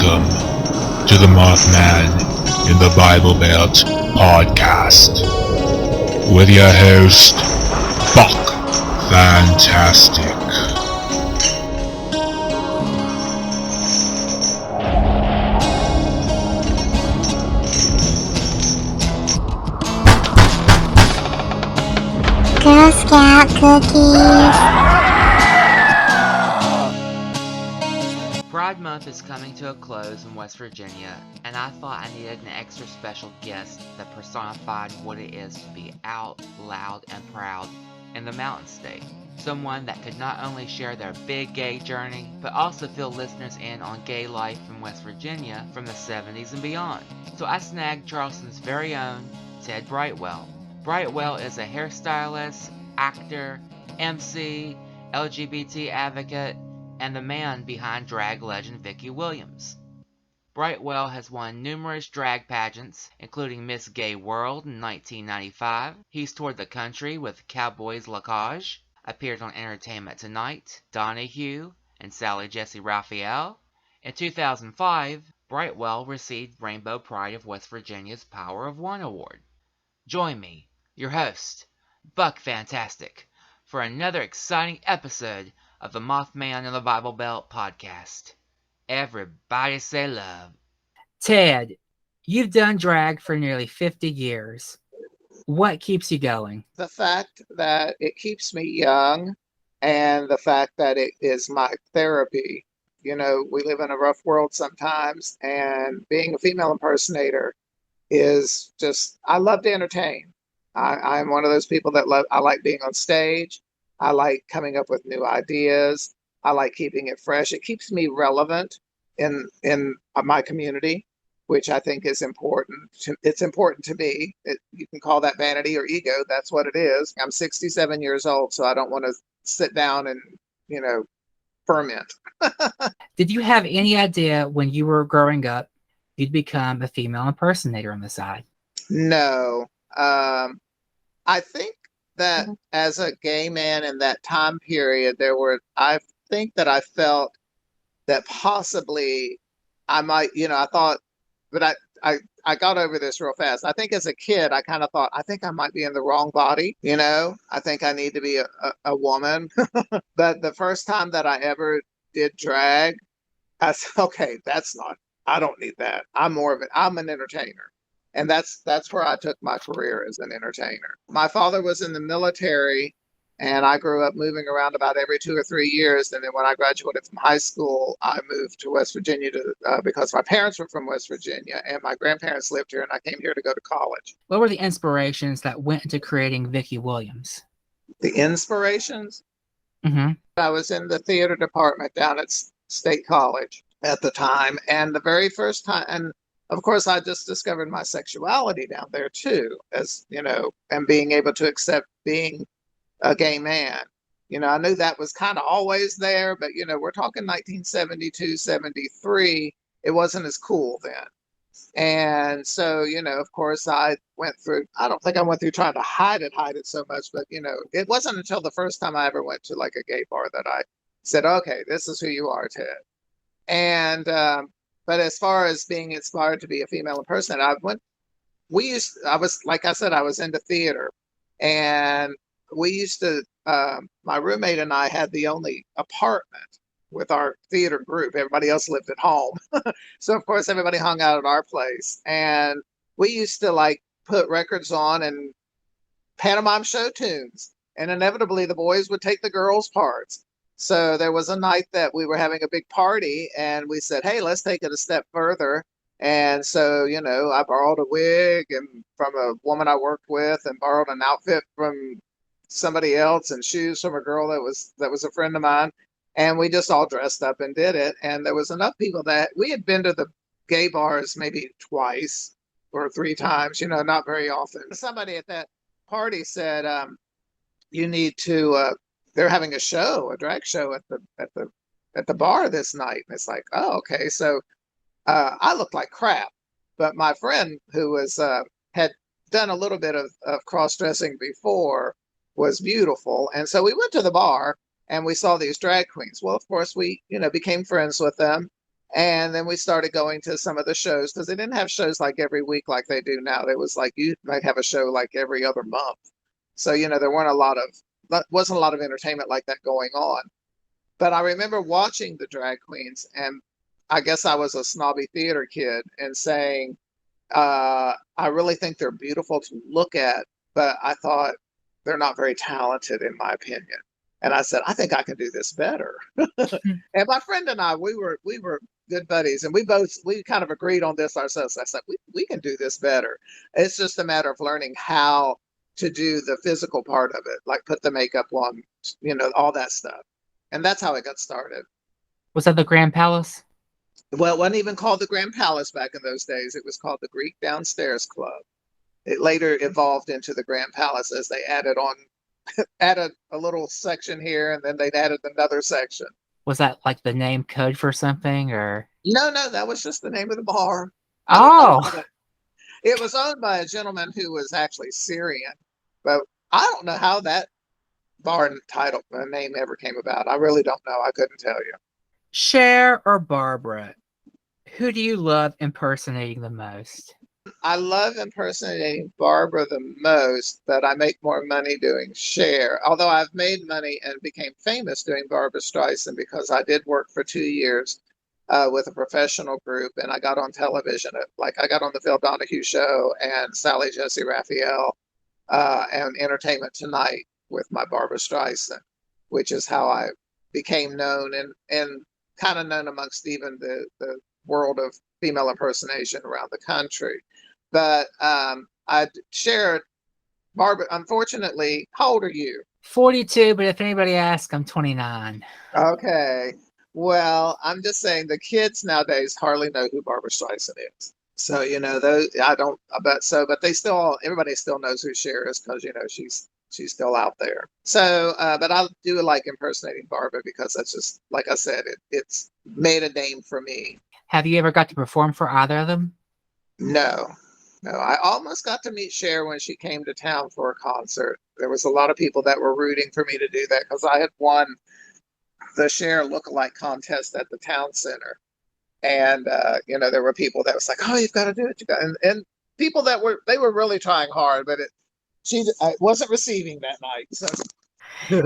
Welcome to the Mothman in the Bible Belt podcast with your host, Buck Fantastic. Girl Scout cookies. Pride Month is coming to a close in West Virginia, and I thought I needed an extra special guest that personified what it is to be out, loud, and proud in the Mountain State. Someone that could not only share their big gay journey, but also fill listeners in on gay life in West Virginia from the 70s and beyond. So I snagged Charleston's very own Ted Brightwell. Brightwell is a hairstylist, actor, MC, LGBT advocate, and the man behind drag legend Vicki Williams. Brightwell has won numerous drag pageants, including Miss Gay World in 1995. He's toured the country with Cowboyslikage, appeared on Entertainment Tonight, Donahue, and Sally Jessy Raphael. In 2005, Brightwell received Rainbow Pride of West Virginia's Power of One Award. Join me, your host, Buck Fantastic, for another exciting episode of the Mothman in the Bible Belt podcast. Everybody say love. Ted, you've done drag for nearly 50 years. What keeps you going? The fact that it keeps me young and the fact that it is my therapy. You know, we live in a rough world sometimes, and being a female impersonator is just, I love to entertain. I'm one of those people that I like being on stage. I like coming up with new ideas. I like keeping it fresh. It keeps me relevant in my community, which I think is important. It's important to me. You can call that vanity or ego. That's what it is. I'm 67 years old, so I don't want to sit down and, ferment. Did you have any idea when you were growing up you'd become a female impersonator on the side? No. I think that as a gay man in that time period, I think that I felt that possibly I might, I thought, but I got over this real fast. I think as a kid, I kind of thought, I think I might be in the wrong body. I think I need to be a woman. But the first time that I ever did drag, I said, okay, I don't need that. I'm an entertainer. And that's where I took my career as an entertainer. My father was in the military, and I grew up moving around about every 2 or 3 years. And then when I graduated from high school, I moved to West Virginia because my parents were from West Virginia and my grandparents lived here, and I came here to go to college. What were the inspirations that went into creating Vicki Williams? The inspirations? Mm-hmm. I was in the theater department down at State College at the time. And the very first time, and of course, I just discovered my sexuality down there too, and being able to accept being a gay man. I knew that was kind of always there, but we're talking 1972, 73. It wasn't as cool then. And so, of course, I don't think I went through trying to hide it so much, but it wasn't until the first time I ever went to like a gay bar that I said, okay, this is who you are, Ted. And, but as far as being inspired to be a female impersonator, I was into theater, and we used to, my roommate and I had the only apartment with our theater group. Everybody else lived at home. So of course, everybody hung out at our place, and we used to put records on and pantomime show tunes, and inevitably the boys would take the girls' parts. So there was a night that we were having a big party, and we said, hey, let's take it a step further. And so, I borrowed a wig from a woman I worked with, and borrowed an outfit from somebody else, and shoes from a girl that was a friend of mine. And we just all dressed up and did it. And there was enough people that we had been to the gay bars maybe twice or 3 times, not very often. Somebody at that party said, you need to, they're having a drag show at the bar this night. And it's like, oh, okay. So I looked like crap, but my friend who had done a little bit of cross-dressing before was beautiful. And so we went to the bar and we saw these drag queens. Well, of course, we, became friends with them. And then we started going to some of the shows because they didn't have shows like every week like they do now. It was like you might have a show like every other month. So, there wasn't a lot of entertainment like that going on. But I remember watching the drag queens, and I guess I was a snobby theater kid and saying, I really think they're beautiful to look at, but I thought they're not very talented in my opinion. And I said, I think I can do this better. And my friend and I, we were good buddies, and we kind of agreed on this ourselves. I said, we can do this better. It's just a matter of learning how to do the physical part of it, like put the makeup on, all that stuff. And that's how it got started. Was that the Grand Palace? Well, it wasn't even called the Grand Palace back in those days. It was called the Greek Downstairs Club. It later evolved into the Grand Palace as they added a little section here, and then they added another section. Was that like the name code for something, or? No, that was just the name of the bar. Oh, it was owned by a gentleman who was actually Syrian, but I don't know how that bar title name ever came about. I really don't know. I couldn't tell you. Cher or Barbra? Who do you love impersonating the most? I love impersonating Barbra the most, but I make more money doing Cher. Although I've made money and became famous doing Barbra Streisand because I did work for 2 years with a professional group, and I got on television. I got on the Phil Donahue Show and Sally Jesse Raphael and Entertainment Tonight with my Barbra Streisand, which is how I became known and kind of known amongst even the world of female impersonation around the country. But I shared Barbra. Unfortunately, how old are you? 42, but if anybody asks, I'm 29. Okay. Well, I'm just saying the kids nowadays hardly know who Barbra Streisand is. So, those I don't, but everybody still knows who Cher is because, she's still out there. So, but I do like impersonating Barbra because that's just, like I said, it's made a name for me. Have you ever got to perform for either of them? No. I almost got to meet Cher when she came to town for a concert. There was a lot of people that were rooting for me to do that because I had won the Cher lookalike contest at the town center. And, there were people that was like, oh, you've got to do it. And people they were really trying hard, but I wasn't receiving that night. So.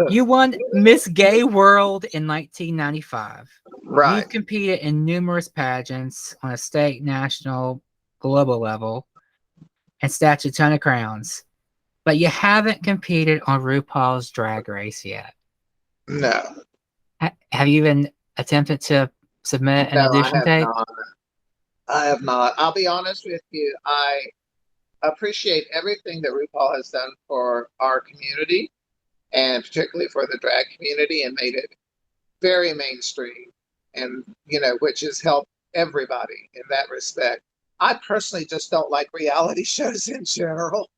You won Miss Gay World in 1995. Right. You've competed in numerous pageants on a state, national, global level, and snatched a ton of crowns. But you haven't competed on RuPaul's Drag Race yet. No. Have you even attempted to submit an audition tape? I have not. I'll be honest with you. I appreciate everything that RuPaul has done for our community, and particularly for the drag community, and made it very mainstream, and which has helped everybody in that respect. I personally just don't like reality shows in general,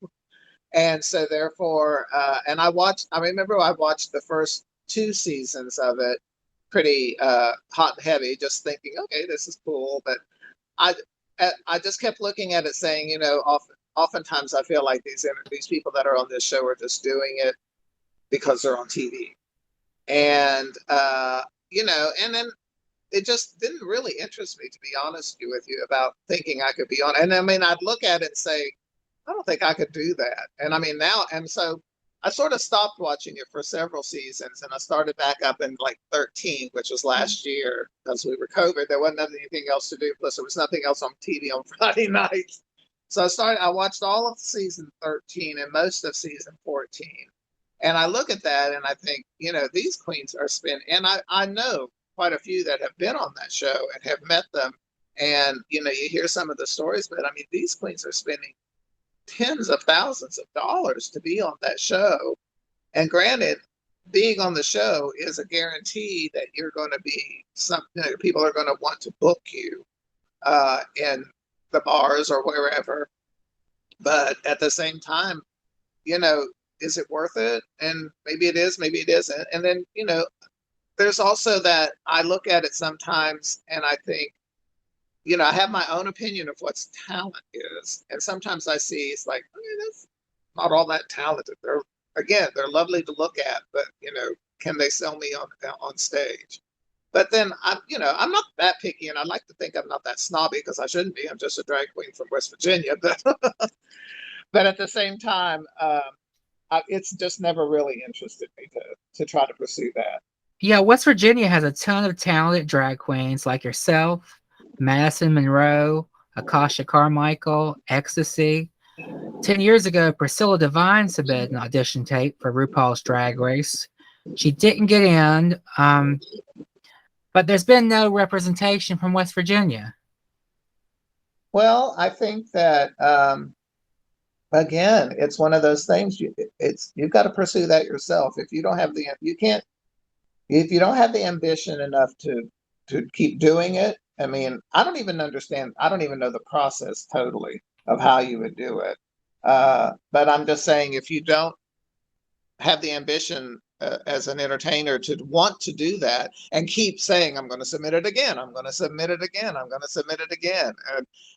and so therefore, and I remember I watched the first 2 seasons of it pretty hot and heavy, just thinking, okay, this is cool, but I just kept looking at it saying, oftentimes I feel like these people that are on this show are just doing it because they're on TV. And, and then it just didn't really interest me, to be honest with you, about thinking I could be on. And I mean, I'd look at it and say, I don't think I could do that. And I mean, so I sort of stopped watching it for several seasons, and I started back up in like 13, which was last year because we were COVID. There wasn't anything else to do. Plus, there was nothing else on TV on Friday nights. So I watched all of season 13 and most of season 14. And I look at that and I think, these queens are spending, and I know quite a few that have been on that show and have met them. And, you hear some of the stories, but I mean, these queens are spending tens of thousands of dollars to be on that show. And granted, being on the show is a guarantee that you're going to be something, people are going to want to book you in the bars or wherever. But at the same time, is it worth it? And maybe it is, maybe it isn't. And then, there's also that I look at it sometimes and I think, I have my own opinion of what talent is. And sometimes I see it's like, that's not all that talented. They're lovely to look at, but, can they sell me on stage? But then I'm not that picky, and I like to think I'm not that snobby because I shouldn't be. I'm just a drag queen from West Virginia, but but at the same time, it's just never really interested me to try to pursue that. Yeah, West Virginia has a ton of talented drag queens like yourself, Madison Monroe, Akasha Carmichael, Ecstasy. 10 years ago, Priscilla Devine submitted an audition tape for RuPaul's Drag Race. She didn't get in, but there's been no representation from West Virginia. Well, I think that again, it's one of those things. You've got to pursue that yourself. If you don't have if you don't have the ambition enough to keep doing it, I mean, I don't even understand. I don't even know the process totally of how you would do it. But I'm just saying, if you don't have the ambition as an entertainer to want to do that and keep saying, I'm going to submit it again, I'm going to submit it again, I'm going to submit it again.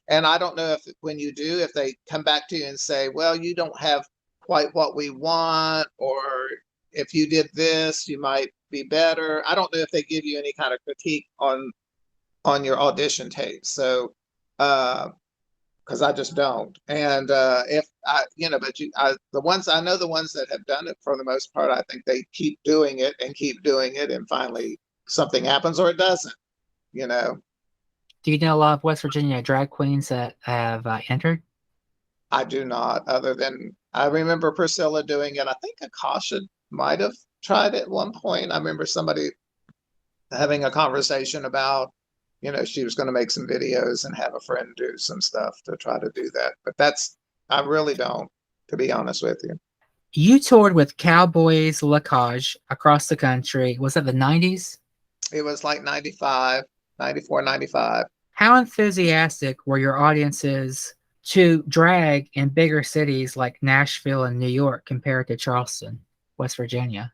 And I don't know if when you do, if they come back to you and say, well, you don't have quite what we want, or if you did this, you might be better. I don't know if they give you any kind of critique on your audition tape. So, because I just don't. And if I, the ones I know, the ones that have done it for the most part, I think they keep doing it and keep doing it, and finally something happens or it doesn't. Do you know a lot of West Virginia drag queens that have entered? I do not, other than I remember Priscilla doing it. I think Akasha might have tried it at one point. I remember somebody having a conversation about, she was going to make some videos and have a friend do some stuff to try to do that. But I really don't, to be honest with you. You toured with Cowboyslikage across the country. Was that the 90s? It was like 95, 94, 95. How enthusiastic were your audiences to drag in bigger cities like Nashville and New York compared to Charleston, West Virginia?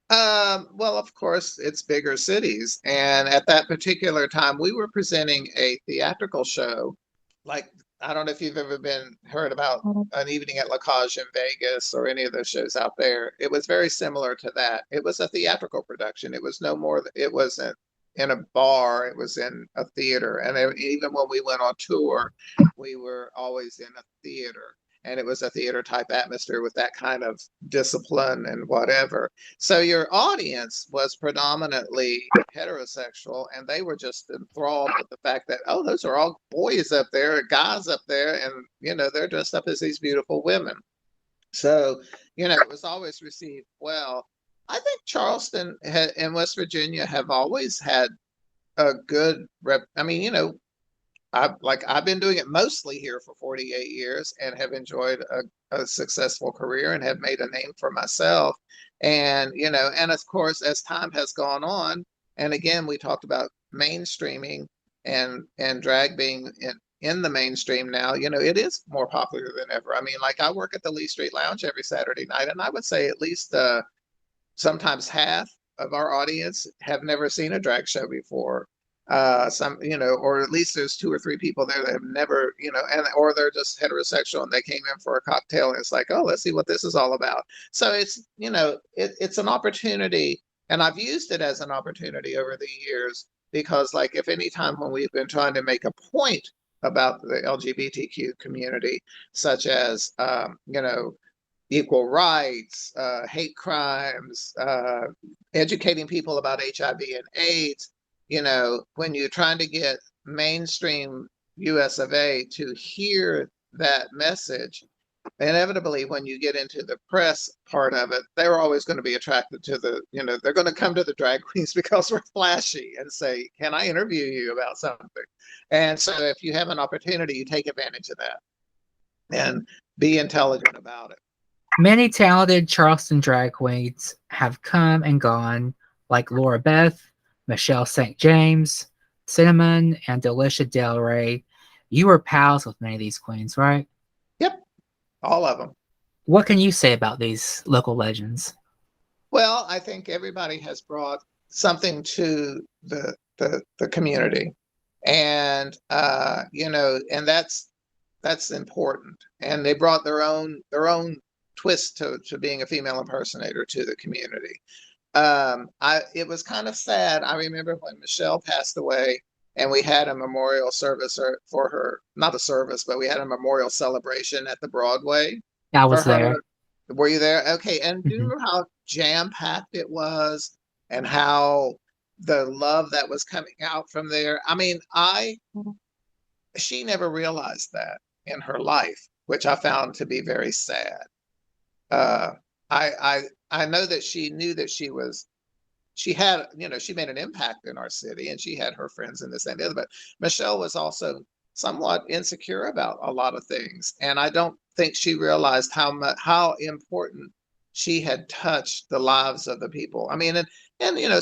Well, of course, it's bigger cities. And at that particular time, we were presenting a theatrical show. Like, I don't know if you've ever heard about An Evening at Lacage in Vegas or any of those shows out there. It was very similar to that. It was a theatrical production. It was no more, it wasn't in a bar, it was in a theater. And even when we went on tour, we were always in a theater. And it was a theater type atmosphere with that kind of discipline and whatever. So your audience was predominantly heterosexual, and they were just enthralled with the fact that, oh, those are all boys up there, guys up there, and they're dressed up as these beautiful women. So it was always received well. I think Charleston and West Virginia have always had a good rep. I mean, I've been doing it mostly here for 48 years and have enjoyed a successful career and have made a name for myself. And, and of course, as time has gone on, and again, we talked about mainstreaming and drag being in the mainstream now, it is more popular than ever. I mean, like, I work at the Lee Street Lounge every Saturday night, and I would say at least sometimes half of our audience have never seen a drag show before. Or at least there's 2 or 3 people there that have never, or they're just heterosexual and they came in for a cocktail and it's like, oh, let's see what this is all about. So it's, it's an opportunity, and I've used it as an opportunity over the years, because like, if any time when we've been trying to make a point about the LGBTQ community, such as, equal rights, hate crimes, educating people about HIV and AIDS, when you're trying to get mainstream US of A to hear that message, inevitably, when you get into the press part of it, they're always going to be attracted to they're going to come to the drag queens because we're flashy and say, can I interview you about something? And so if you have an opportunity, you take advantage of that and be intelligent about it. Many talented Charleston drag queens have come and gone, like Laura Beth, Michelle St. James, Cinnamon, and Delisha Del Rey. You were pals with many of these queens, right? Yep, all of them. What can you say about these local legends? Well, I think everybody has brought something to the community, and and that's important. And they brought their own twist to being a female impersonator to the community. it was kind of sad. I remember when Michelle passed away, and we had a memorial service for her, not a service, but we had a memorial celebration at the Broadway I for was there. her. Were you there? Okay. And do you Mhm. remember how jam-packed it was and how the love that was coming out from there? I mean, she never realized that in her life, which I found to be very sad. Uh, I know that she knew that she had, she made an impact in our city, and she had her friends in this and the other, but Michelle was also somewhat insecure about a lot of things. And I don't think she realized how important she had touched the lives of the people. I mean, and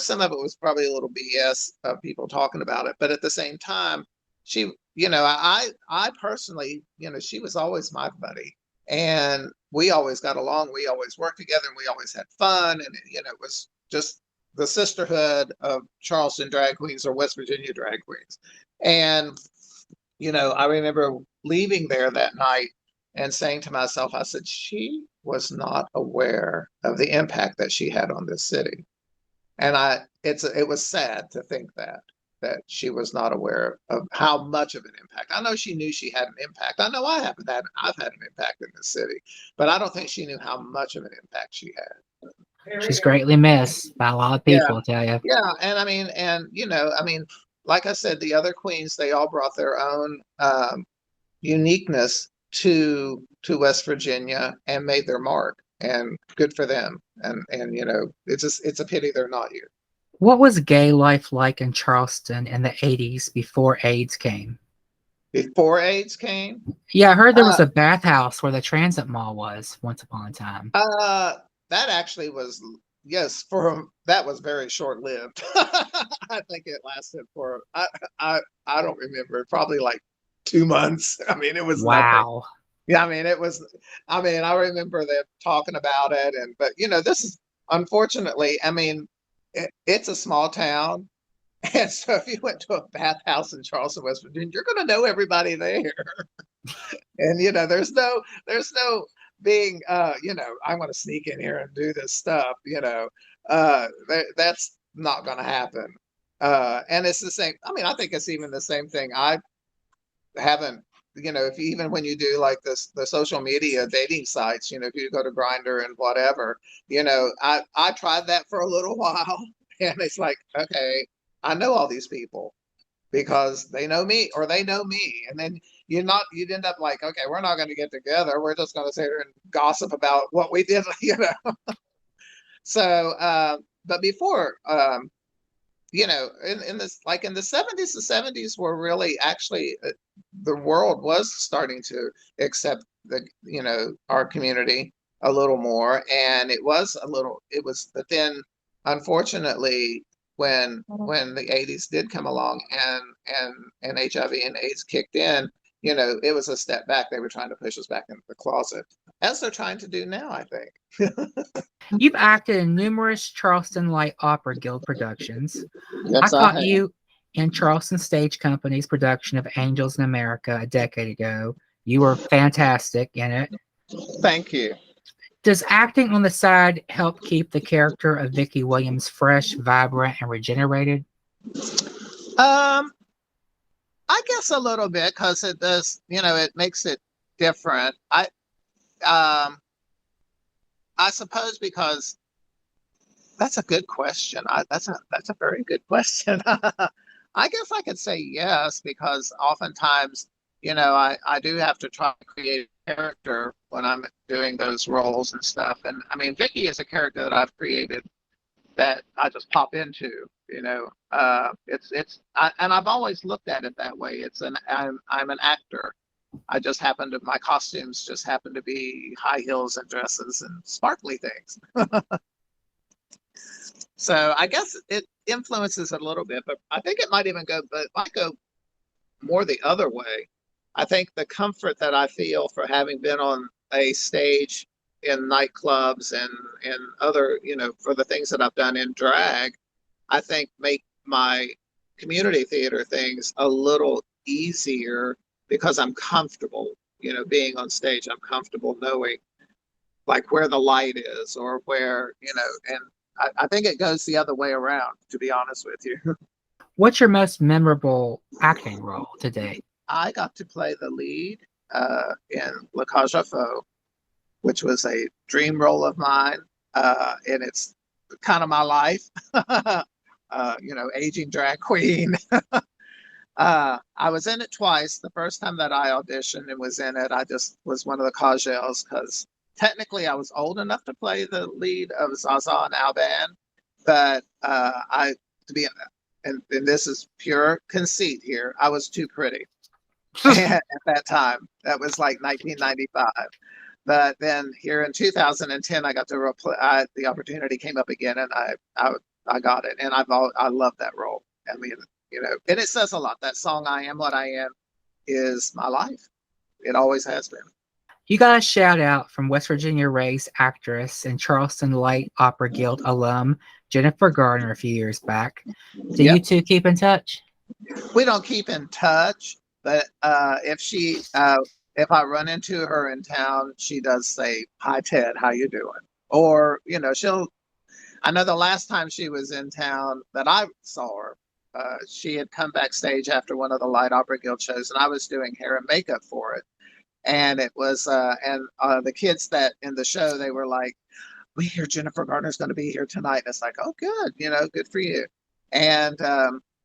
some of it was probably a little BS of people talking about it, but at the same time, she, I personally, she was always my buddy. And we always got along. We always worked together, and we always had fun. And, it was just the sisterhood of Charleston drag queens or West Virginia drag queens. And, I remember leaving there that night and saying to myself, I said, she was not aware of the impact that she had on this city. And it was sad to think that she was not aware of how much of an impact. I know she knew she had an impact. I know I've had an impact in this city, but I don't think she knew how much of an impact she had. She's greatly missed by a lot of Yeah, people, I tell you. yeah, and I mean, like I said, the other queens, they all brought their own uniqueness to West Virginia and made their mark, and good for them. And it's a pity they're not here. What was gay life like in Charleston in the 80s before AIDS came? Before AIDS came, Yeah, I heard there was uh, a bathhouse where the transit mall was once upon a time. that actually was, yes, that was very short lived. I think it lasted for I don't remember, probably like 2 months. I mean, it was nothing. Wow. Yeah, I mean, I remember them talking about it, but this is, unfortunately, I mean, it's a small town. And so if you went to a bathhouse in Charleston, West Virginia, you're going to know everybody there. And there's no being, I want to sneak in here and do this stuff. That's not going to happen. And it's the same. I mean, I think it's even the same thing. I haven't, if even when you do like the social media dating sites, if you go to Grinder and whatever, I tried that for a little while, and it's like, okay, I know all these people because they know me or they know me. And then you'd end up like, okay, we're not going to get together. We're just going to sit here and gossip about what we did, So, but before, in this, like in the 70s, the 70s were really actually, the world was starting to accept our community a little more. And but then unfortunately, when the 80s did come along and HIV and AIDS kicked in, it was a step back. They were trying to push us back into the closet, as they're trying to do now, I think. You've acted in numerous Charleston Light Opera Guild productions. I Yes, I caught have. you in Charleston Stage Company's production of Angels in America a decade ago. You were fantastic in it. Thank you. Does acting on the side help keep the character of Vicki Williams fresh, vibrant, and regenerated? Um, I guess a little bit, because it does, it makes it different. I suppose because that's a good question. That's a very good question. I guess I could say yes, because oftentimes, I do have to try to create a character when I'm doing those roles and stuff. And I mean, Vicky is a character that I've created that I just pop into. And I've always looked at it that way. I'm an actor. My costumes just happen to be high heels and dresses and sparkly things. So I guess it influences it a little bit, but I think it might go more the other way. I think the comfort that I feel for having been on a stage in nightclubs and other, for the things that I've done in drag, I think make my community theater things a little easier, because I'm comfortable, being on stage. I'm comfortable knowing like where the light is, or where, and I think it goes the other way around, to be honest with you. What's your most memorable acting role to date? I got to play the lead in La Cage aux Folles, which was a dream role of mine, and it's kind of my life. Aging drag queen. I was in it twice. The first time that I auditioned and was in it, I just was one of the Cagelles because technically I was old enough to play the lead of Zaza and Alban, but and this is pure conceit here, I was too pretty at that time. That was like 1995. But then here in 2010, I got to the opportunity came up again, and I got it, and I love that role. I mean, and it says a lot. That song "I Am What I Am" is my life. It always has been. You got a shout out from West Virginia raised actress and Charleston Light Opera Guild alum Jennifer Garner a few years back. Do you two keep in touch? We don't keep in touch, but if I run into her in town, she does say, "Hi Ted, how you doing?" Or I know the last time she was in town that I saw her, she had come backstage after one of the Light Opera Guild shows, and I was doing hair and makeup for it. And it was, the kids that in the show, they were like, "We hear Jennifer Garner's going to be here tonight." And it's like, "Oh, good, good for you." And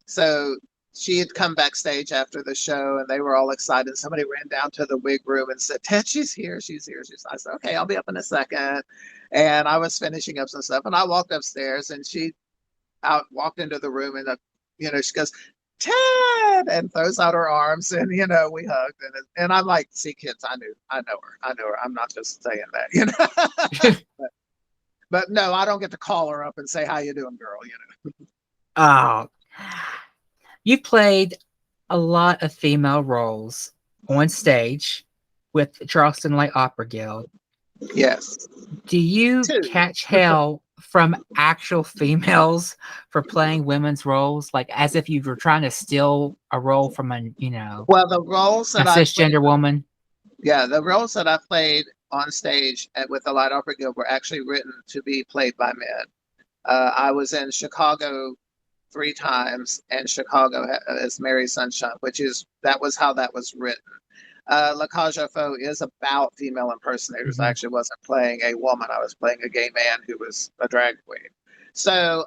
so she had come backstage after the show, and they were all excited. Somebody ran down to the wig room and said, "Ted, she's here, she's here." I said, "Okay, I'll be up in a second." And I was finishing up some stuff, and I walked upstairs, and she walked into the room, and she goes, "Ted," and throws out her arms, and we hugged, and I'm like, "See, kids, I know her. I'm not just saying that, but no, I don't get to call her up and say, "How you doing, girl?" Oh, you played a lot of female roles on stage with the Charleston Light Opera Guild. Yes. Do you catch hell from actual females for playing women's roles, like as if you were trying to steal a role from well, the roles that a cisgender woman? Yeah, the roles that I played on stage with the Light Opera Guild were actually written to be played by men. I was in Chicago 3 times, and Chicago as Mary Sunshine, that was how that was written. La Cage aux Folles is about female impersonators. I actually wasn't playing a woman. I was playing a gay man who was a drag queen. So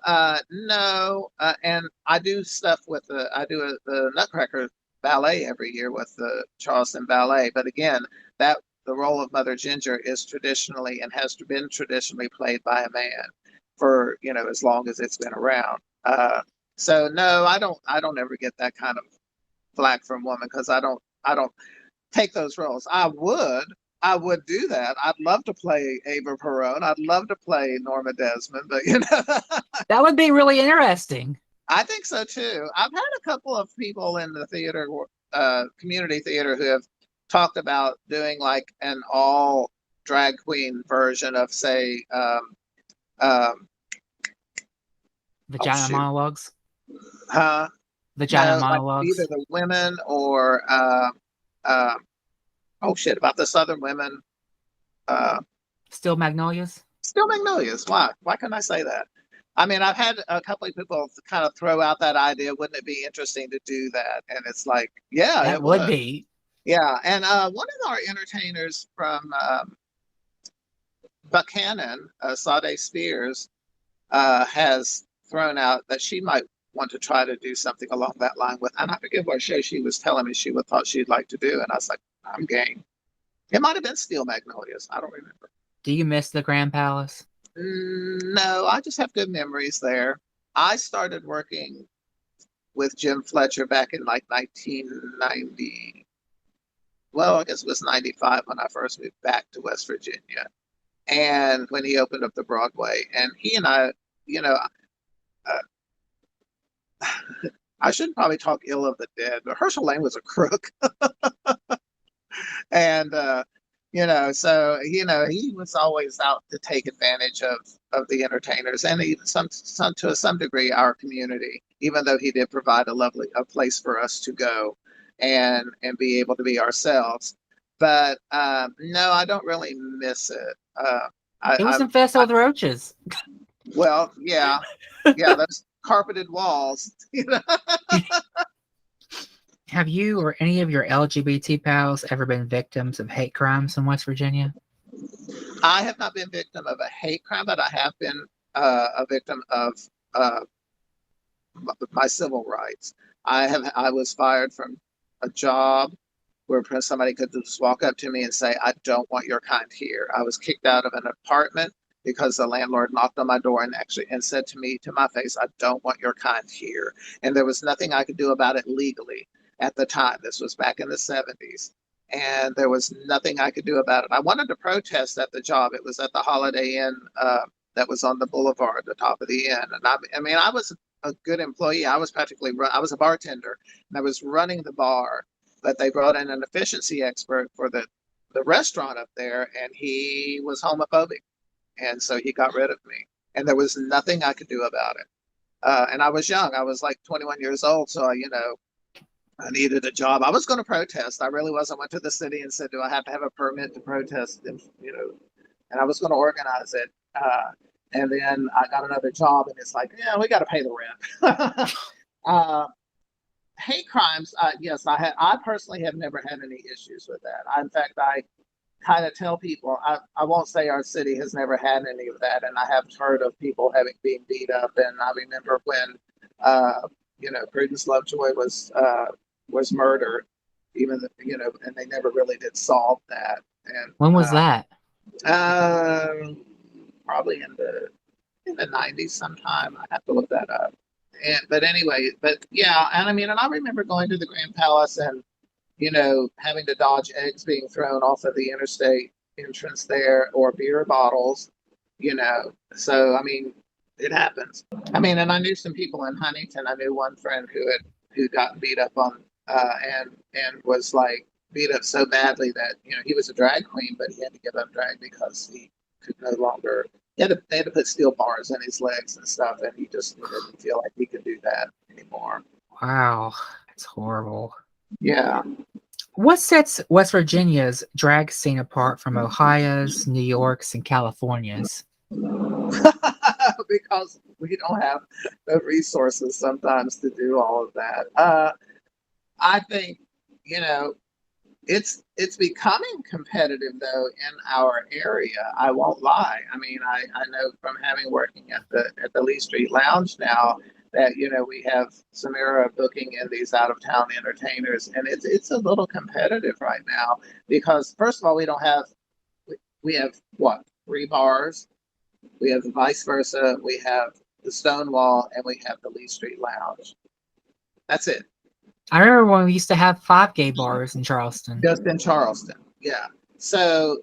no, and I do stuff with the Nutcracker ballet every year with the Charleston Ballet. But again, the role of Mother Ginger is traditionally and has been traditionally played by a man for as long as it's been around. So no, I don't ever get that kind of flack from women because I don't take those roles. I would do that. I'd love to play Ava Perón. I'd love to play Norma Desmond, but that would be really interesting. I think so too. I've had a couple of people in the theater, community theater, who have talked about doing like an all drag queen version of, say, Vagina monologues. Huh? Vagina monologues. Like either the women or about the Southern women. Still Magnolias? Still Magnolias. Why? Why couldn't I say that? I mean, I've had a couple of people kind of throw out that idea. Wouldn't it be interesting to do that? And it's like, yeah, that would be. Yeah. And one of our entertainers from Buchanan, Sade Spears, has thrown out that she might want to try to do something along that line with, and I forget what show she was telling me thought she'd like to do. And I was like, I'm game. It might have been Steel Magnolias. I don't remember. Do you miss the Grand Palace? No, I just have good memories there. I started working with Jim Fletcher back in like 1990. Well, I guess it was 95 when I first moved back to West Virginia. And when he opened up the Broadway, and he and I, I shouldn't probably talk ill of the dead, but Herschel Lane was a crook. And, so, he was always out to take advantage of the entertainers and even to some degree our community, even though he did provide a place for us to go and be able to be ourselves. But no, I don't really miss it. It was infested with roaches. Well, yeah, those carpeted walls. Have you or any of your LGBT pals ever been victims of hate crimes in West Virginia? I have not been victim of a hate crime, but I have been a victim of uh, my civil rights. I was fired from a job where somebody could just walk up to me and say, "I don't want your kind here." I was kicked out of an apartment because the landlord knocked on my door and said to me to my face, "I don't want your kind here." And there was nothing I could do about it legally at the time. This was back in the 70s. And there was nothing I could do about it. I wanted to protest at the job. It was at the Holiday Inn that was on the boulevard, the top of the inn. And I mean, I was a good employee. I was I was a bartender and I was running the bar, but they brought in an efficiency expert for the restaurant up there, and he was homophobic. And so he got rid of me. And there was nothing I could do about it. And I was young. I was like 21 years old. So, I needed a job. I was going to protest. I really was. I went to the city and said, "Do I have to have a permit to protest?" And, and I was going to organize it. And then I got another job, and it's like, yeah, we got to pay the rent. Hate crimes. Yes, I personally have never had any issues with that. In fact, I kind of tell people, I won't say our city has never had any of that, and I have heard of people being beat up. And I remember when, Prudence Lovejoy was murdered, and they never really did solve that. And When was that? probably in the 90s sometime. I have to look that up. But anyway, yeah, and I mean, and I remember going to the Grand Palace and having to dodge eggs being thrown off of the interstate entrance there, or beer bottles. So I mean, it happens. I mean, and I knew some people in Huntington. I knew one friend who got beat up on and was like beat up so badly that he was a drag queen, but he had to give up drag because he could no longer. They had to put steel bars in his legs and stuff, and he didn't feel like he could do that anymore. Wow, that's horrible. Yeah. What sets West Virginia's drag scene apart from Ohio's, New York's, and California's? Because we don't have the resources sometimes to do all of that. I think it's becoming competitive though in our area. I won't lie. I mean, I know from having working at the Lee Street Lounge now that we have Samira booking in these out of town entertainers, and it's a little competitive right now because first of all we have what, 3 bars. We have the Vice Versa, we have the Stonewall, and we have the Lee Street Lounge. That's it. I remember when we used to have 5 gay bars in Charleston. Just in Charleston, yeah. So,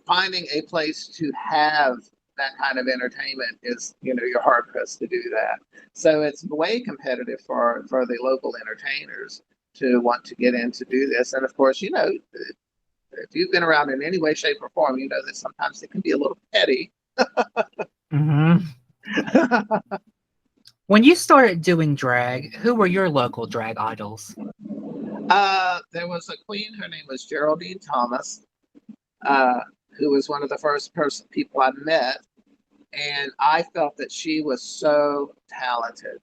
finding a place to have that kind of entertainment is, you're hard pressed to do that. So it's way competitive for the local entertainers to want to get in to do this. And of course, if you've been around in any way, shape, or form, you know that sometimes it can be a little petty. Mm-hmm. When you started doing drag, who were your local drag idols? There was a queen. Her name was Geraldine Thomas, who was one of the first people I met. And I felt that she was so talented.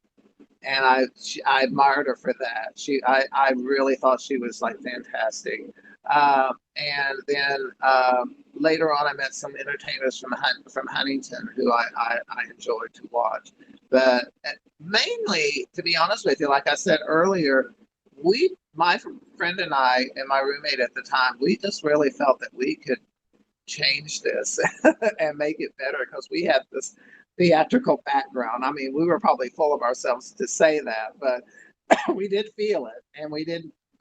And I admired her for that. I really thought she was like fantastic. And then later on, I met some entertainers from Huntington who I enjoyed to watch. But mainly, to be honest with you, like I said earlier, my friend and I and my roommate at the time, we just really felt that we could change this and make it better because we had this theatrical background. I mean, we were probably full of ourselves to say that, but we did feel it, and we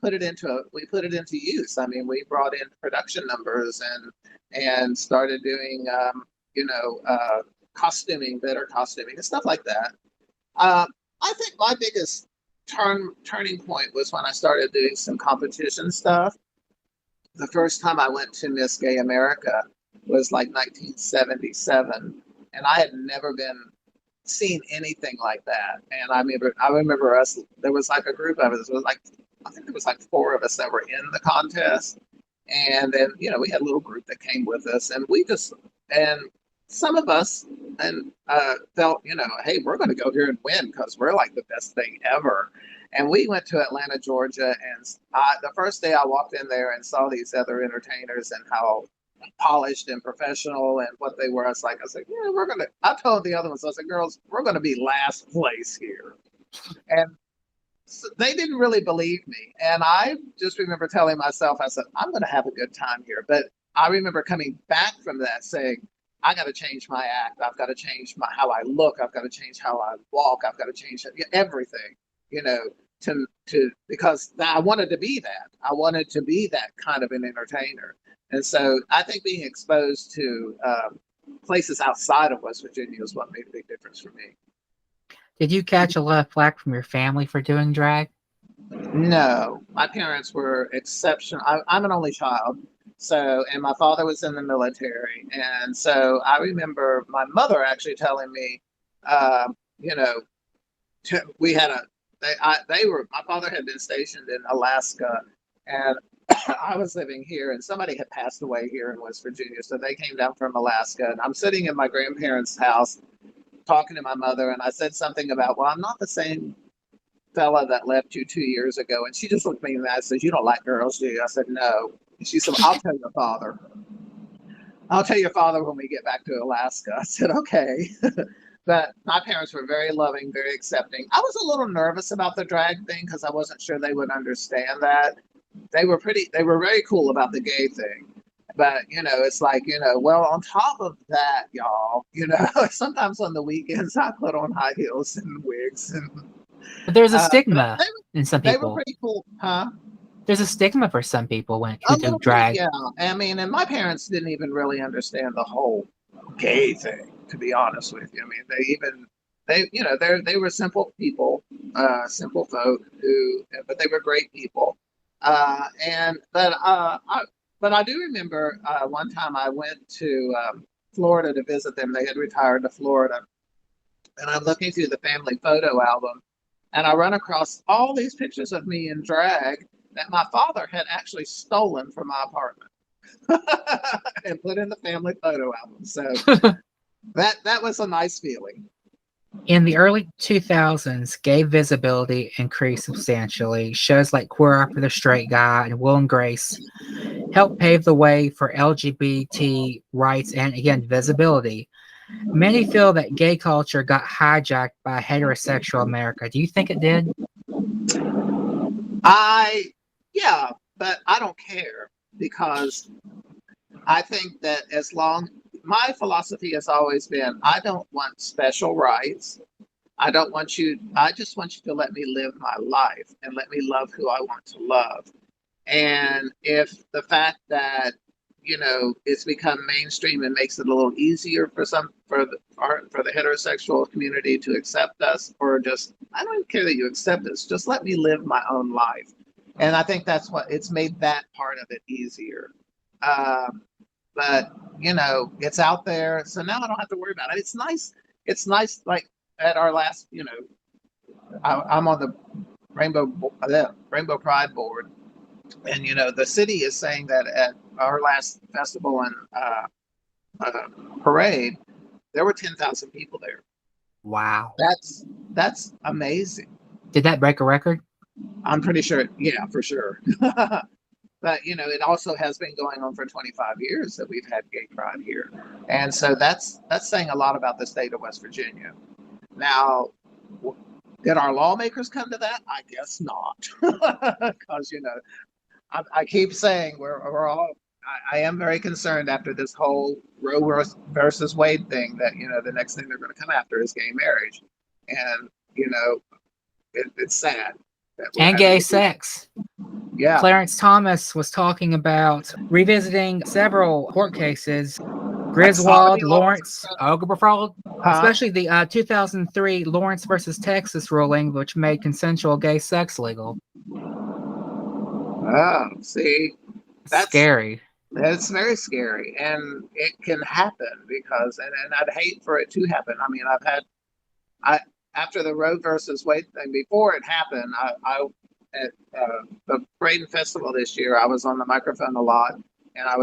put it into use. I mean, we brought in production numbers and started doing costuming, better costuming and stuff like that. I think my biggest turning point was when I started doing some competition stuff. The first time I went to Miss Gay America was like 1977, and I had never seen anything like that. And I remember us. There was like a group of us. It was like, I think there was like 4 of us that were in the contest, and then we had a little group that came with us, and and some of us felt, hey, we're going to go here and win because we're like the best thing ever. And we went to Atlanta, Georgia, and the first day I walked in there and saw these other entertainers and how polished and professional and what they were. I was like, yeah, I told the other ones, I said, girls, we're going to be last place here. And so they didn't really believe me. And I just remember telling myself, I said, I'm going to have a good time here. But I remember coming back from that saying, I got to change my act. I've got to change how I look. I've got to change how I walk. I've got to change everything, because I wanted to be that. I wanted to be that kind of an entertainer. And so I think being exposed to places outside of West Virginia is what made a big difference for me. Did you catch a lot of flack from your family for doing drag? No, my parents were exceptional. I'm an only child. So, and my father was in the military. And so I remember my mother actually telling me, we had my father had been stationed in Alaska and I was living here and somebody had passed away here in West Virginia. So they came down from Alaska and I'm sitting in my grandparents' house talking to my mother. And I said something about, well, I'm not the same fella that left you 2 years ago. And she just looked at me and I said, you don't like girls, do you? I said, no. And she said, I'll tell your father. I'll tell your father when we get back to Alaska. I said, okay. But my parents were very loving, very accepting. I was a little nervous about the drag thing because I wasn't sure they would understand that. They were very cool about the gay thing. But, it's like, well, on top of that, y'all, sometimes on the weekends I put on high heels and wigs. But there's a stigma in some people. They were pretty cool, huh? There's a stigma for some people who do drag. Yeah, I mean, and my parents didn't even really understand the whole gay thing, to be honest with you. I mean, they were simple people, simple folk but they were great people. But I do remember one time I went to Florida to visit them. They had retired to Florida, and I'm looking through the family photo album, and I run across all these pictures of me in drag that my father had actually stolen from my apartment and put in the family photo album. So that was a nice feeling. In the early 2000s, gay visibility increased substantially. Shows like Queer Eye for the Straight Guy and Will and Grace helped pave the way for LGBT rights and, again, visibility. Many feel that gay culture got hijacked by heterosexual America. Do you think it did? Yeah, but I don't care because I think that my philosophy has always been, I don't want special rights. I just want you to let me live my life and let me love who I want to love. And if the fact that, it's become mainstream and makes it a little easier for the heterosexual community to accept us, or just, I don't even care that you accept us, just let me live my own life. And I think that's what it's made that part of it easier. But it's out there, so now I don't have to worry about it. It's nice. It's nice. Like at our last, I'm on the Rainbow Pride board, and the city is saying that at our last festival and parade, there were 10,000 people there. Wow, that's amazing. Did that break a record? I'm pretty sure. Yeah, for sure. But it also has been going on for 25 years that we've had gay pride here, and so that's saying a lot about the state of West Virginia. Now, did our lawmakers come to that? I guess not, because I keep saying we're all. I am very concerned after this whole Roe versus Wade thing that the next thing they're going to come after is gay marriage, and it's sad. And gay sex. Yeah. Clarence Thomas was talking about revisiting several court cases. Griswold, Lawrence, Oberfeld, especially the 2003 Lawrence versus Texas ruling, which made consensual gay sex legal. Oh, see, that's scary. It's very scary, and it can happen because, and I'd hate for it to happen. I mean, after the Roe versus Wade thing, before it happened, at the Parade and Festival this year, I was on the microphone a lot, and I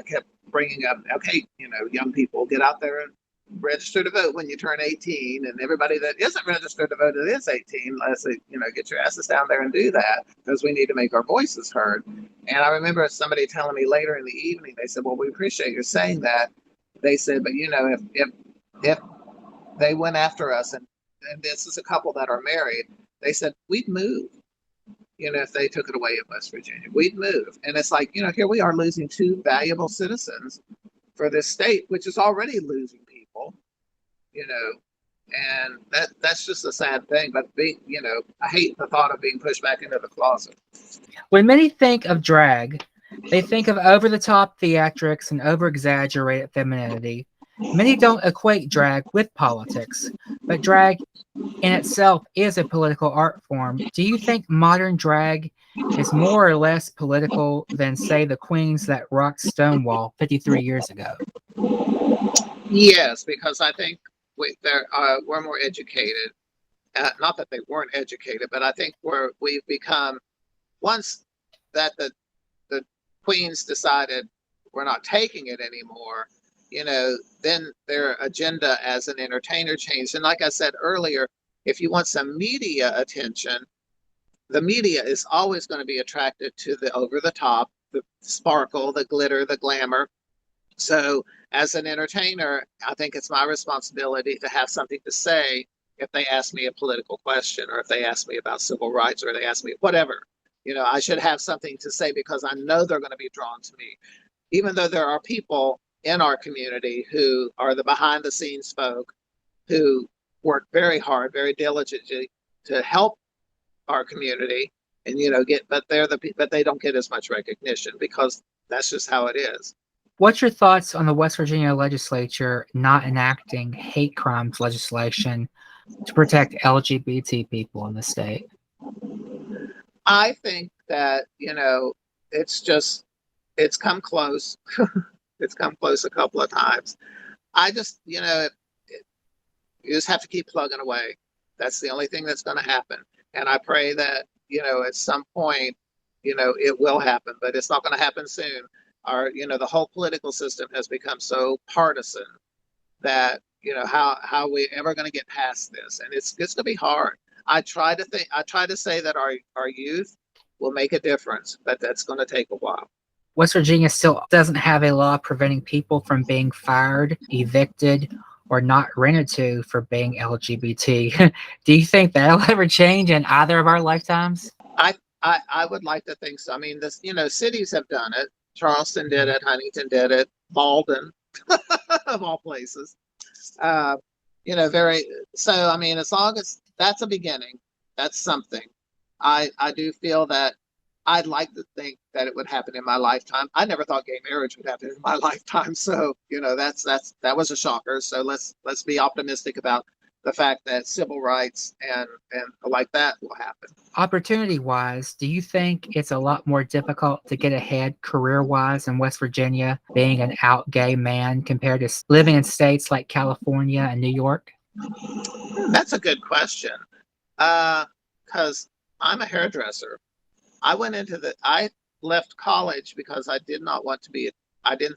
kept bringing up, okay, young people, get out there and register to vote when you turn 18, and everybody that isn't registered to vote that is 18, let's say, get your asses down there and do that, because we need to make our voices heard. And I remember somebody telling me later in the evening, they said, well, we appreciate you saying that. They said, but if they went after us, and this is a couple that are married, they said, we'd move. If they took it away in West Virginia, we'd move. And it's like, here we are losing two valuable citizens for this state, which is already losing people, and that's just a sad thing. But I hate the thought of being pushed back into the closet. When many think of drag, they think of over-the-top theatrics and over-exaggerated femininity. Many don't equate drag with politics, but drag in itself is a political art form. Do you think modern drag is more or less political than, say, the queens that rocked Stonewall 53 years ago? Yes, because I think we're more educated. Not that they weren't educated, but I think we've become, once that the queens decided we're not taking it anymore, then their agenda as an entertainer changed. And like I said earlier, if you want some media attention, the media is always going to be attracted to the over the top, the sparkle, the glitter, the glamour. So as an entertainer, I think it's my responsibility to have something to say if they ask me a political question, or if they ask me about civil rights, or they ask me whatever. I should have something to say, because I know they're going to be drawn to me. Even though there are people in our community who are the behind the scenes folk who work very hard, very diligently to help our community, and but they don't get as much recognition, because that's just how it is. What's your thoughts on the West Virginia legislature not enacting hate crimes legislation to protect LGBT people in the state? I think that, it's come close. It's come close a couple of times. I just, you just have to keep plugging away. That's the only thing that's going to happen. And I pray that, at some point, it will happen, but it's not going to happen soon. The whole political system has become so partisan that, how we ever going to get past this? And it's going to be hard. I try to say that our youth will make a difference, but that's going to take a while. West Virginia still doesn't have a law preventing people from being fired, evicted, or not rented to for being LGBT. Do you think that'll ever change in either of our lifetimes? I would like to think so. I mean, cities have done it. Charleston did it. Huntington did it. Malden, of all places. So, I mean, as long as that's a beginning, that's something. I do feel that I'd like to think that it would happen in my lifetime. I never thought gay marriage would happen in my lifetime. So, that was a shocker. So let's be optimistic about the fact that civil rights and like that will happen. Opportunity-wise, do you think it's a lot more difficult to get ahead career-wise in West Virginia, being an out gay man, compared to living in states like California and New York? That's a good question. Because I'm a hairdresser. I left college because I didn't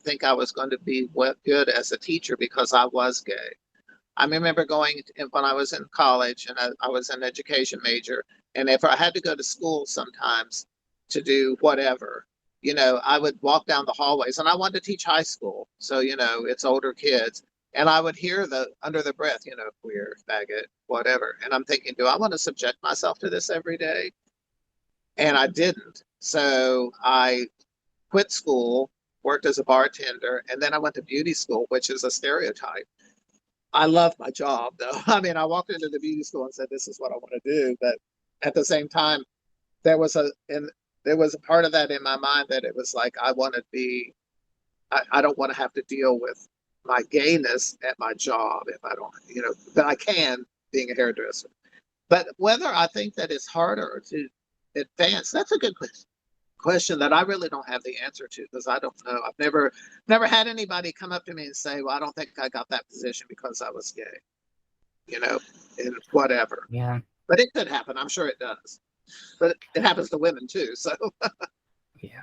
think I was going to be good as a teacher, because I was gay. I remember when I was in college, and I was an education major, and if I had to go to school sometimes to do whatever, I would walk down the hallways, and I wanted to teach high school. So, it's older kids, and I would hear under the breath, queer, faggot, whatever. And I'm thinking, do I want to subject myself to this every day? And I didn't. So I quit school, worked as a bartender, and then I went to beauty school, which is a stereotype. I love my job, though. I mean, I walked into the beauty school and said, this is what I want to do. But at the same time, there was a part of that in my mind that it was like, I don't want to have to deal with my gayness at my job if I don't, but I can, being a hairdresser. But whether I think that it's harder to advance, that's a good question that I really don't have the answer to, because I don't know. I've never had anybody come up to me and say, well, I don't think I got that position because I was gay, and whatever. Yeah. But it could happen. I'm sure it does. But it happens to women too. So. Yeah.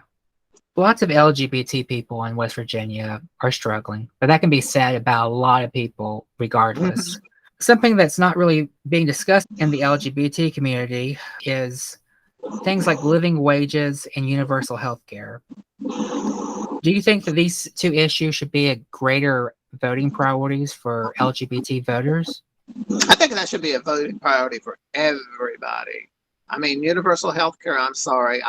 Lots of LGBT people in West Virginia are struggling, but that can be said about a lot of people regardless. Something that's not really being discussed in the LGBT community is things like living wages and universal health care. Do you think that these two issues should be a greater voting priorities for LGBT voters? I think that should be a voting priority for everybody. I mean, universal health care, I'm sorry.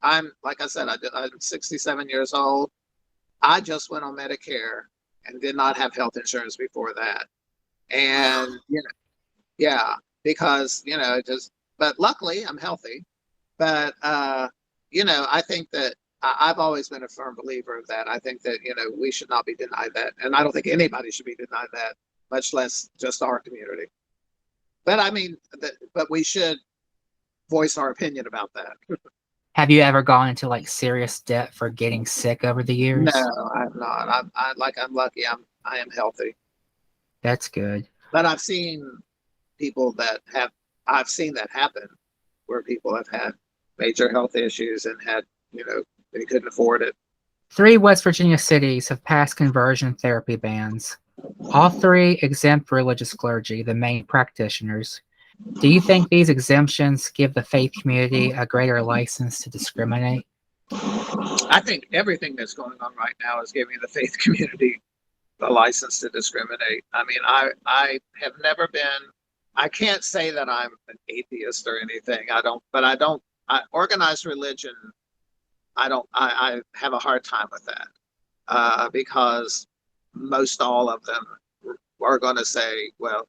I'm, like I said, I'm 67 years old. I just went on Medicare and did not have health insurance before that. And, yeah, because, but luckily I'm healthy. But, I think that I've always been a firm believer of that. I think that, we should not be denied that. And I don't think anybody should be denied that, much less just our community. But I mean, but we should voice our opinion about that. Have you ever gone into like serious debt for getting sick over the years? No, I'm not. I'm lucky. I am healthy. That's good. But I've seen I've seen that happen where people have had major health issues and had, they couldn't afford it. 3 West Virginia cities have passed conversion therapy bans. All 3 exempt religious clergy, the main practitioners. Do you think these exemptions give the faith community a greater license to discriminate? I think everything that's going on right now is giving the faith community the license to discriminate. I mean, I have never been, I can't say that I'm an atheist or anything. Organized religion, I have a hard time with that because most all of them are going to say, well,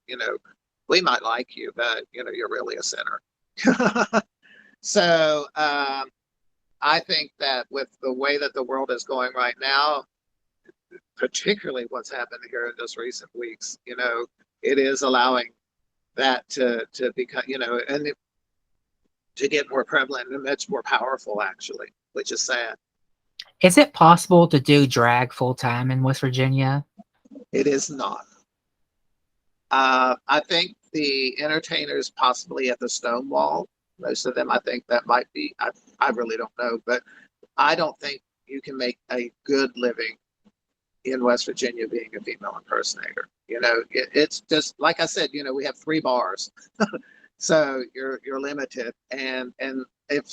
we might like you, but you're really a sinner. So I think that with the way that the world is going right now, particularly what's happened here in just recent weeks, it is allowing that to become, and to get more prevalent and much more powerful, actually, which is sad. Is it possible to do drag full time in West Virginia? It is not. I think the entertainers possibly at the Stonewall, most of them, I think that might be, I really don't know, but I don't think you can make a good living in West Virginia being a female impersonator. It's just, like I said, we have 3 bars. So you're limited. And if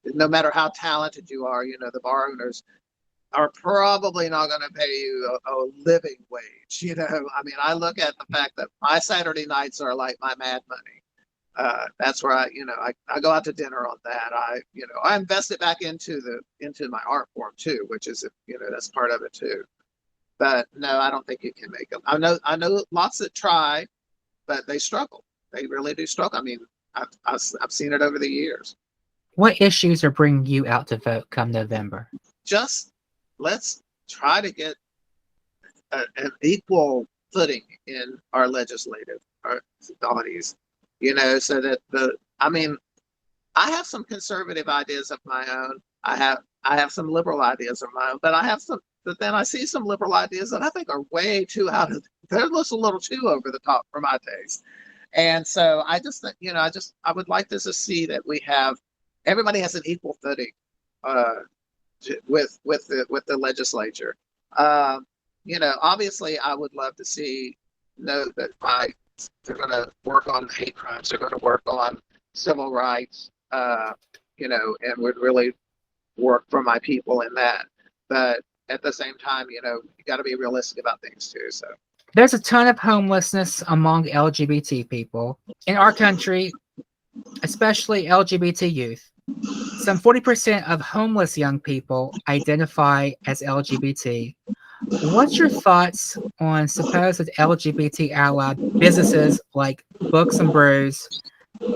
no matter how talented you are, the bar owners are probably not going to pay you a living wage. I mean, I look at the fact that my Saturday nights are like my Mad Money. That's where I go out to dinner on that. I invest it back into my art form too, which is, that's part of it too. But no, I don't think you can make them. I know lots that try, but they struggle. They really do struggle. I mean, I've seen it over the years. What issues are bringing you out to vote come November? Just let's try to get an equal footing in our legislative bodies, so that I have some conservative ideas of my own. I have some liberal ideas of my own, but then I see some liberal ideas that I think are way too they're just a little too over the top for my taste. And so I just think, I would like to see that everybody has an equal footing with the legislature. Obviously I would love to know that they're going to work on hate crimes, they're going to work on civil rights, and would really work for my people in that. But at the same time, you got to be realistic about things too. So there's a ton of homelessness among LGBT people in our country, especially LGBT youth. Some 40% of homeless young people identify as LGBT. What's your thoughts on supposed LGBT allied businesses like Books and Brews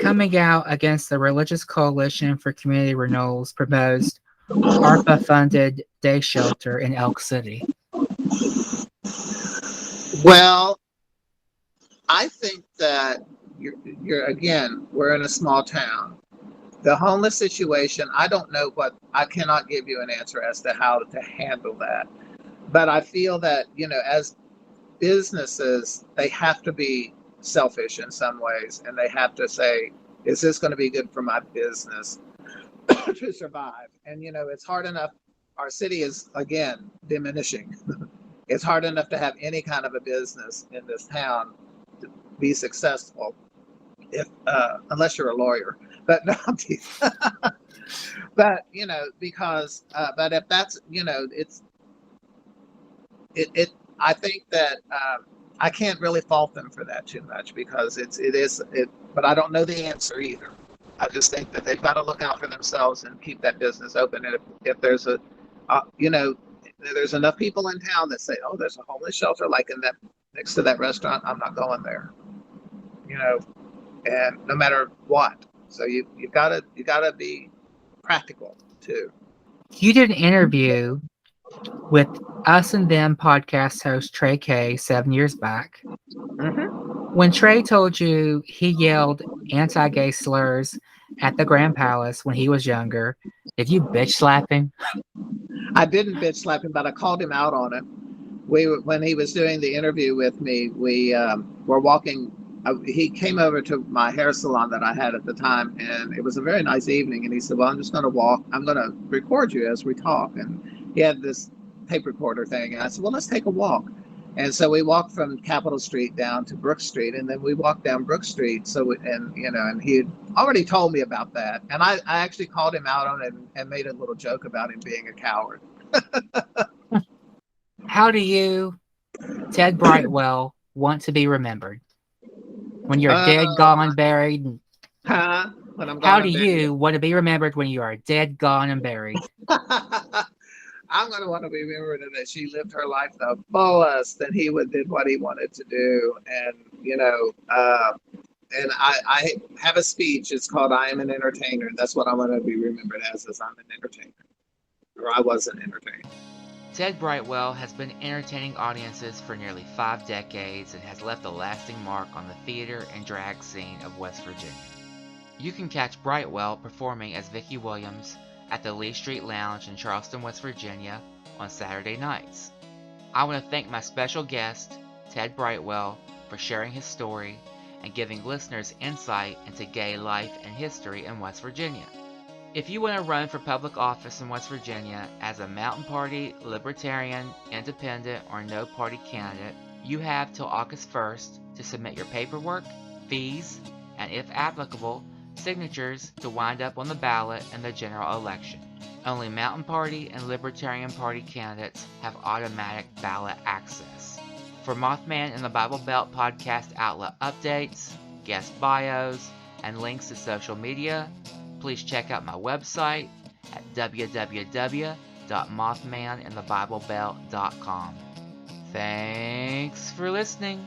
coming out against the Religious Coalition for Community Renewal's proposed ARPA-funded day shelter in Elk City? Well, I think that we're in a small town. The homeless situation, I don't know I cannot give you an answer as to how to handle that. But I feel that, as businesses, they have to be selfish in some ways, and they have to say, is this going to be good for my business? to survive. And it's hard enough. Our city is again diminishing. It's hard enough to have any kind of a business in this town to be successful, if unless you're a lawyer. But no, I'm teasing. But because but if that's it I think that I can't really fault them for that too much, because it is. But I don't know the answer either. I just think that they've got to look out for themselves and keep that business open. And if there's there's enough people in town that say, oh, there's a homeless shelter like in that next to that restaurant, I'm not going there. And no matter what. So you gotta be practical too. You did an interview with Us and Them podcast host Trey K 7 years back. Mm-hmm. When Trey told you he yelled anti-gay slurs at the Grand Palace when he was younger, did you bitch slap him? I didn't bitch slap him, but I called him out on it. When he was doing the interview with me, we were walking. He came over to my hair salon that I had at the time, and it was a very nice evening. And he said, well, I'm just going to walk. I'm going to record you as we talk. And he had this tape recorder thing. And I said, well, let's take a walk. And so we walked from Capitol Street down to Brook Street, and then we walked down Brook Street. And he had already told me about that. And I actually called him out on it and made a little joke about him being a coward. How do you, Ted Brightwell, want to be remembered? When you're dead, gone, buried? When I'm gone, how do you want to be remembered when you are dead, gone, and buried? I'm going to want to be remembered that she lived her life the fullest, that he did what he wanted to do. And, and I have a speech. It's called I Am an Entertainer. That's what I want to be remembered as I'm an entertainer. Or I was an entertainer. Ted Brightwell has been entertaining audiences for nearly 5 decades and has left a lasting mark on the theater and drag scene of West Virginia. You can catch Brightwell performing as Vicki Williams at the Lee Street Lounge in Charleston, West Virginia on Saturday nights. I want to thank my special guest, Ted Brightwell, for sharing his story and giving listeners insight into gay life and history in West Virginia. If you want to run for public office in West Virginia as a Mountain Party, Libertarian, Independent, or No Party candidate, you have till August 1st to submit your paperwork, fees, and if applicable, signatures to wind up on the ballot in the general election. Only Mountain Party and Libertarian Party candidates have automatic ballot access. For Mothman in the Bible Belt podcast outlet updates, guest bios, and links to social media, please check out my website at www.mothmaninthebiblebelt.com. Thanks for listening.